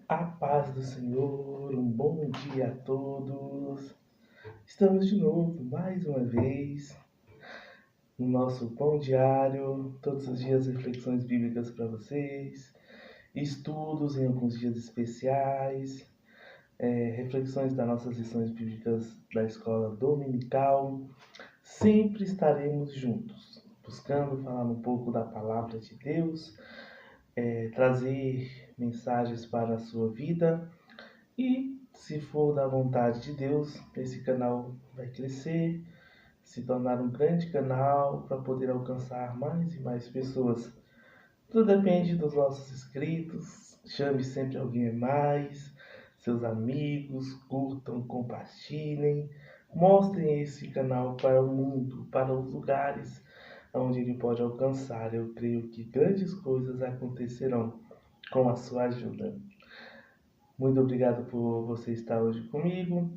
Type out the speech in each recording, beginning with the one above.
A paz do Senhor, um bom dia a todos. Estamos de novo, mais uma vez, no nosso pão diário. Todos os dias reflexões bíblicas para vocês, estudos em alguns dias especiais, reflexões das nossas lições bíblicas da escola dominical. Sempre estaremos juntos, buscando falar um pouco da palavra de Deus, trazer mensagens para a sua vida. E, se for da vontade de Deus, esse canal vai crescer, se tornar um grande canal para poder alcançar mais e mais pessoas. Tudo depende dos nossos inscritos. Chame sempre alguém a mais, seus amigos, curtam, compartilhem, mostrem esse canal para o mundo, para os lugares onde ele pode alcançar. Eu creio que grandes coisas acontecerão com a sua ajuda. Muito obrigado por você estar hoje comigo.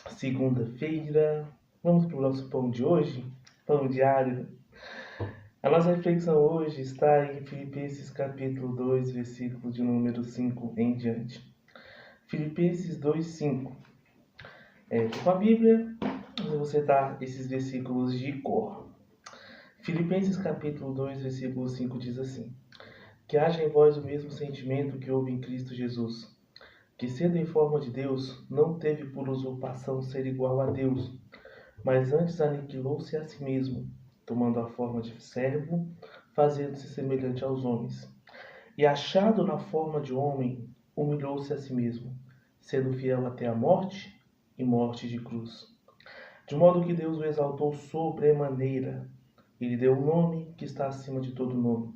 Segunda-feira. Vamos para o nosso pão de hoje? Pão diário. A nossa reflexão hoje está em Filipenses capítulo 2, versículo de número 5 em diante. Filipenses 2, 5. Com a Bíblia, você dá esses versículos de cor. Filipenses capítulo 2, versículo 5 diz assim: Que haja em vós o mesmo sentimento que houve em Cristo Jesus, que sendo em forma de Deus, não teve por usurpação ser igual a Deus, mas antes aniquilou-se a si mesmo, tomando a forma de servo, fazendo-se semelhante aos homens. E achado na forma de homem, humilhou-se a si mesmo, sendo fiel até a morte e morte de cruz. De modo que Deus o exaltou sobremaneira, e lhe deu o nome que está acima de todo nome,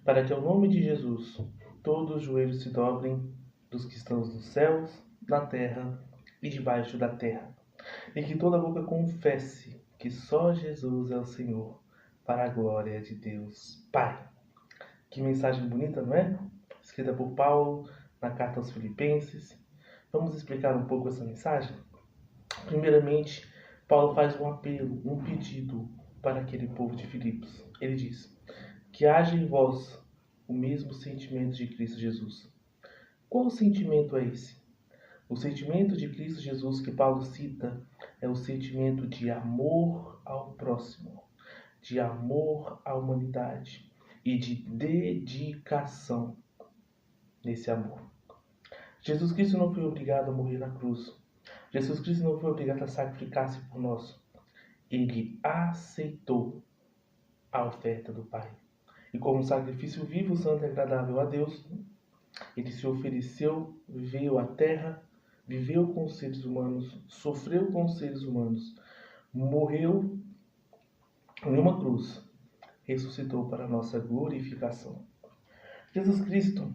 para que ao nome de Jesus todos os joelhos se dobrem, dos que estão nos céus, na terra e debaixo da terra, e que toda boca confesse que só Jesus é o Senhor, para a glória de Deus Pai. Que mensagem bonita, não é? Escrita por Paulo na carta aos Filipenses. Vamos explicar um pouco essa mensagem? Primeiramente, Paulo faz um apelo, um pedido para aquele povo de Filipos. Ele diz: que haja em vós o mesmo sentimento de Cristo Jesus. Qual sentimento é esse? O sentimento de Cristo Jesus que Paulo cita é o sentimento de amor ao próximo, de amor à humanidade e de dedicação nesse amor. Jesus Cristo não foi obrigado a morrer na cruz. Jesus Cristo não foi obrigado a sacrificar-se por nós. Ele aceitou a oferta do Pai. E como sacrifício vivo, santo e agradável a Deus, ele se ofereceu, veio à terra, viveu com os seres humanos, sofreu com os seres humanos, morreu em uma cruz, ressuscitou para a nossa glorificação. Jesus Cristo,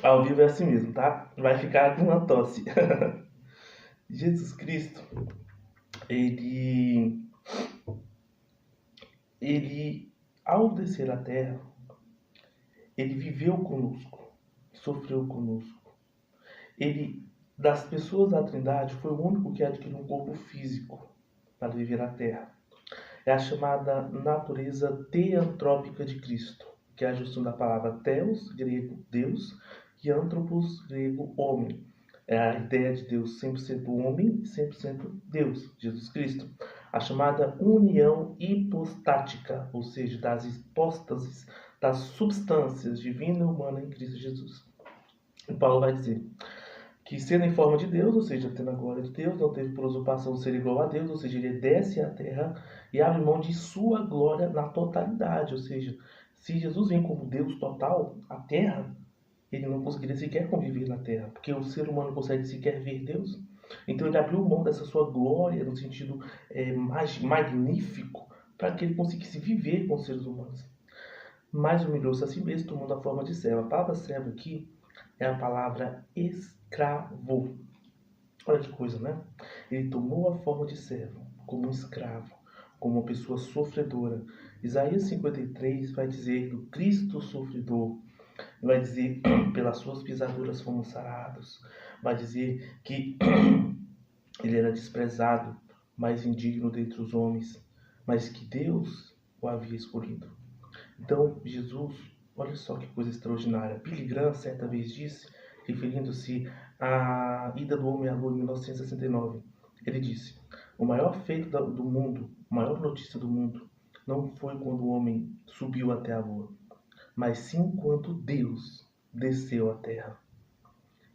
ao vivo é assim mesmo, tá? Vai ficar com uma tosse. Jesus Cristo, ele ao descer à terra, ele viveu conosco, sofreu conosco. Ele, das pessoas da Trindade, foi o único que adquiriu um corpo físico para viver na terra. É a chamada natureza teantrópica de Cristo, que é a junção da palavra theos, grego Deus, e anthropos, grego homem. É a ideia de Deus 100% homem e 100% Deus, Jesus Cristo. A chamada união hipostática, ou seja, das hipóstases, das substâncias divina e humana em Cristo Jesus. E Paulo vai dizer que sendo em forma de Deus, ou seja, tendo a glória de Deus, não teve por usurpação ser igual a Deus, ou seja, ele desce à terra e abre mão de sua glória na totalidade, ou seja, se Jesus vem como Deus total à terra, ele não conseguiria sequer conviver na terra, porque o ser humano consegue sequer ver Deus. Então ele abriu mão dessa sua glória no sentido magnífico para que ele conseguisse viver com os seres humanos. Mas humilhou-se a si mesmo, tomando a forma de servo. A palavra servo aqui é a palavra escravo. Olha que coisa, né? Ele tomou a forma de servo, como um escravo, como uma pessoa sofredora. Isaías 53 vai dizer do Cristo sofredor. Vai dizer, pelas suas pisaduras fomos sarados. Vai dizer que ele era desprezado, mais indigno dentre os homens, mas que Deus o havia escolhido. Então, Jesus Olha só que coisa extraordinária. Billy Graham certa vez disse, referindo-se à ida do homem à Lua em 1969, ele disse: o maior feito do mundo, a maior notícia do mundo, não foi quando o homem subiu até a Lua, mas sim quando Deus desceu à Terra.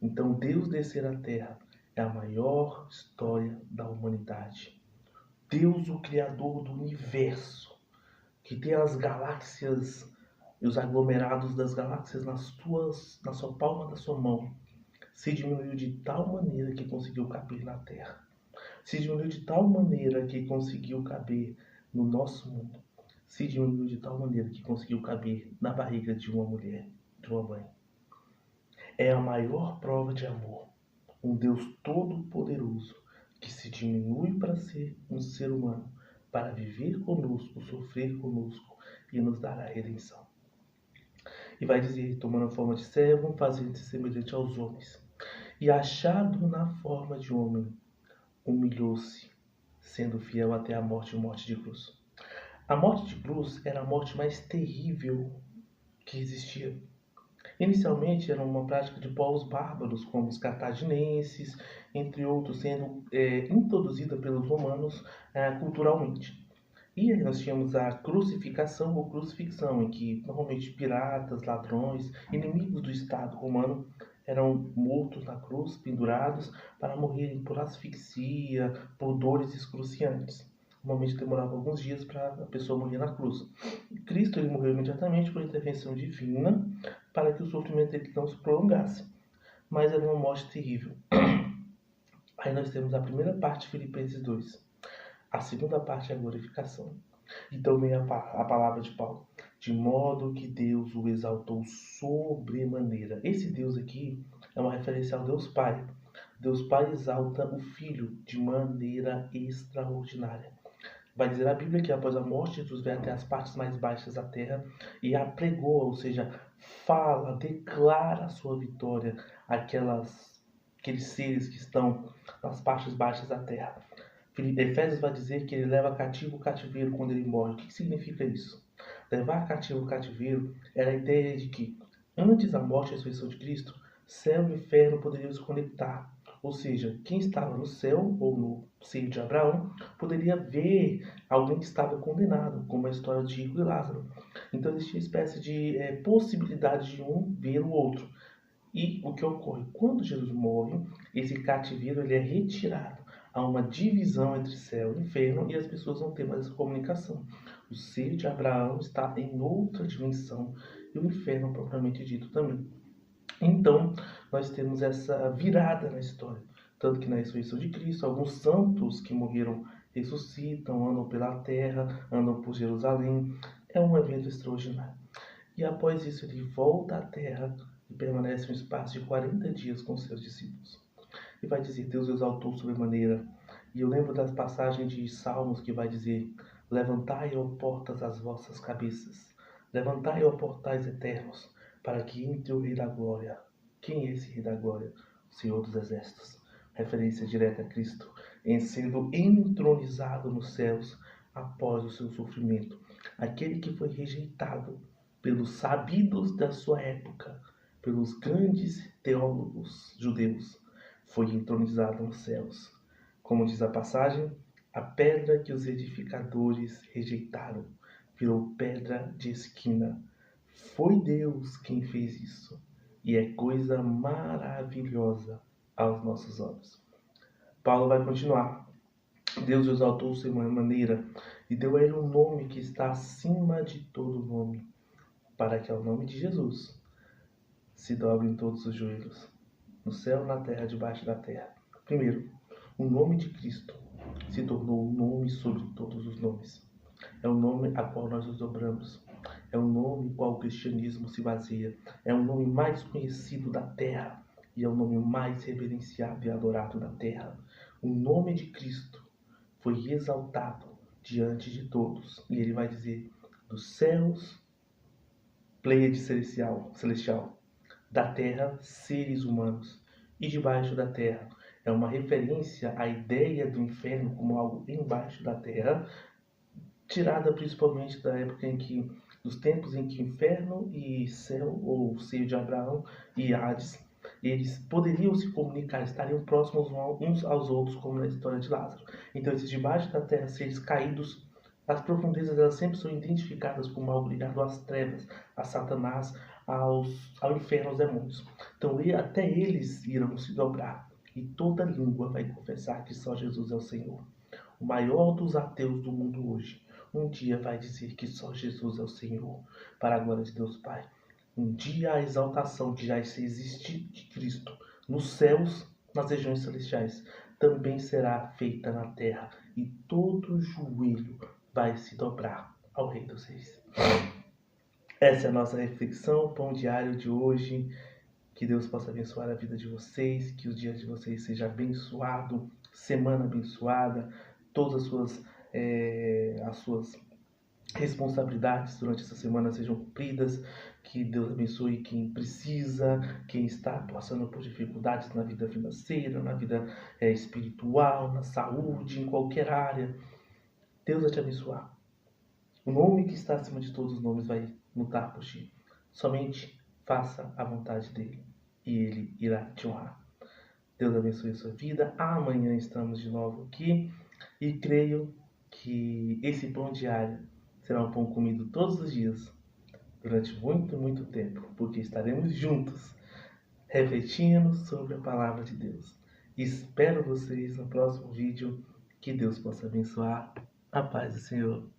Então, Deus descer à Terra é a maior história da humanidade. Deus, o Criador do universo, que tem as galáxias e os aglomerados das galáxias na sua palma da sua mão, se diminuiu de tal maneira que conseguiu caber na Terra. Se diminuiu de tal maneira que conseguiu caber no nosso mundo. Se diminuiu de tal maneira que conseguiu caber na barriga de uma mulher, de uma mãe. É a maior prova de amor. Um Deus todo-poderoso que se diminui para ser um ser humano, para viver conosco, sofrer conosco e nos dar a redenção. E vai dizer, tomando a forma de servo, fazendo-se semelhante aos homens. E achado na forma de homem, humilhou-se, sendo fiel até a morte de cruz. A morte de cruz era a morte mais terrível que existia. Inicialmente era uma prática de povos bárbaros, como os cartaginenses, entre outros, sendo introduzida pelos romanos culturalmente. E aí nós tínhamos a crucificação ou crucifixão, em que normalmente piratas, ladrões, inimigos do Estado romano eram mortos na cruz, pendurados, para morrerem por asfixia, por dores excruciantes. Normalmente demorava alguns dias para a pessoa morrer na cruz. E Cristo ele morreu imediatamente por intervenção divina, para que o sofrimento dele não se prolongasse. Mas era uma morte terrível. Aí nós temos a primeira parte de Filipenses 2. A segunda parte é a glorificação. E também a palavra de Paulo. De modo que Deus o exaltou sobremaneira. Esse Deus aqui é uma referência ao Deus Pai. Deus Pai exalta o Filho de maneira extraordinária. Vai dizer a Bíblia que após a morte, Jesus veio até as partes mais baixas da terra e a pregou, ou seja, fala, declara a sua vitória àqueles seres que estão nas partes baixas da terra. Efésios vai dizer que ele leva cativo o cativeiro quando ele morre. O que significa isso? Levar cativo o cativeiro era a ideia de que, antes da morte e a ressurreição de Cristo, céu e inferno poderiam se conectar. Ou seja, quem estava no céu ou no seio de Abraão poderia ver alguém que estava condenado, como a história de Rico e Lázaro. Então existia uma espécie de possibilidade de um ver o outro. E o que ocorre? Quando Jesus morre, esse cativeiro ele é retirado. Há uma divisão entre céu e inferno e as pessoas não têm mais essa comunicação. O seio de Abraão está em outra dimensão e o inferno propriamente dito também. Então, nós temos essa virada na história. Tanto que na ressurreição de Cristo, alguns santos que morreram ressuscitam, andam pela terra, andam por Jerusalém. É um evento extraordinário. E após isso, ele volta à terra e permanece um espaço de 40 dias com seus discípulos. E vai dizer, Deus exaltou sobremaneira. E eu lembro das passagens de Salmos que vai dizer, levantai, ó portas, as vossas cabeças. Levantai, ó portais eternos, para que entre o Rei da Glória. Quem é esse Rei da Glória? O Senhor dos Exércitos. Referência direta a Cristo, em sendo entronizado nos céus após o seu sofrimento. Aquele que foi rejeitado pelos sabidos da sua época, pelos grandes teólogos judeus, foi entronizado nos céus. Como diz a passagem, a pedra que os edificadores rejeitaram virou pedra de esquina. Foi Deus quem fez isso, e é coisa maravilhosa aos nossos olhos. Paulo vai continuar. Deus o exaltou de maneira e deu a ele um nome que está acima de todo nome, para que ao nome de Jesus se dobrem todos os joelhos, no céu, na terra, debaixo da terra. Primeiro, o nome de Cristo se tornou o nome sobre todos os nomes. É o nome a qual nós nos dobramos. É o nome qual o cristianismo se baseia. É o nome mais conhecido da terra e é o nome mais reverenciado e adorado da terra. O nome de Cristo foi exaltado diante de todos. E ele vai dizer, dos céus, pleiade celestial, da terra, seres humanos, e debaixo da terra. É uma referência à ideia do inferno como algo embaixo da terra, tirada principalmente da época em que dos tempos em que inferno e céu, ou seio de Abraão e Hades, eles poderiam se comunicar, estariam próximos uns aos outros, como na história de Lázaro. Então, esses debaixo da terra, seres caídos, as profundezas elas sempre são identificadas como algo ligado às trevas, a Satanás, ao inferno, aos demônios. Então, até eles irão se dobrar, e toda língua vai confessar que só Jesus é o Senhor. O maior dos ateus do mundo hoje, um dia vai dizer que só Jesus é o Senhor, para a glória de Deus Pai. Um dia a exaltação que já existe de Cristo nos céus, nas regiões celestiais, também será feita na terra, e todo joelho vai se dobrar ao Rei dos Reis. Essa é a nossa reflexão, pão diário de hoje. Que Deus possa abençoar a vida de vocês, que os dias de vocês sejam abençoados, semana abençoada, todas as suas responsabilidades durante essa semana sejam cumpridas, que Deus abençoe quem precisa, quem está passando por dificuldades na vida financeira, na vida espiritual, na saúde, em qualquer área. Deus vai te abençoar. O nome que está acima de todos os nomes vai lutar por ti. Somente faça a vontade dele e ele irá te honrar. Deus abençoe a sua vida. Amanhã estamos de novo aqui e creio que esse pão diário será um pão comido todos os dias, durante muito, muito tempo, porque estaremos juntos, refletindo sobre a palavra de Deus. Espero vocês no próximo vídeo. Que Deus possa abençoar. A paz do Senhor.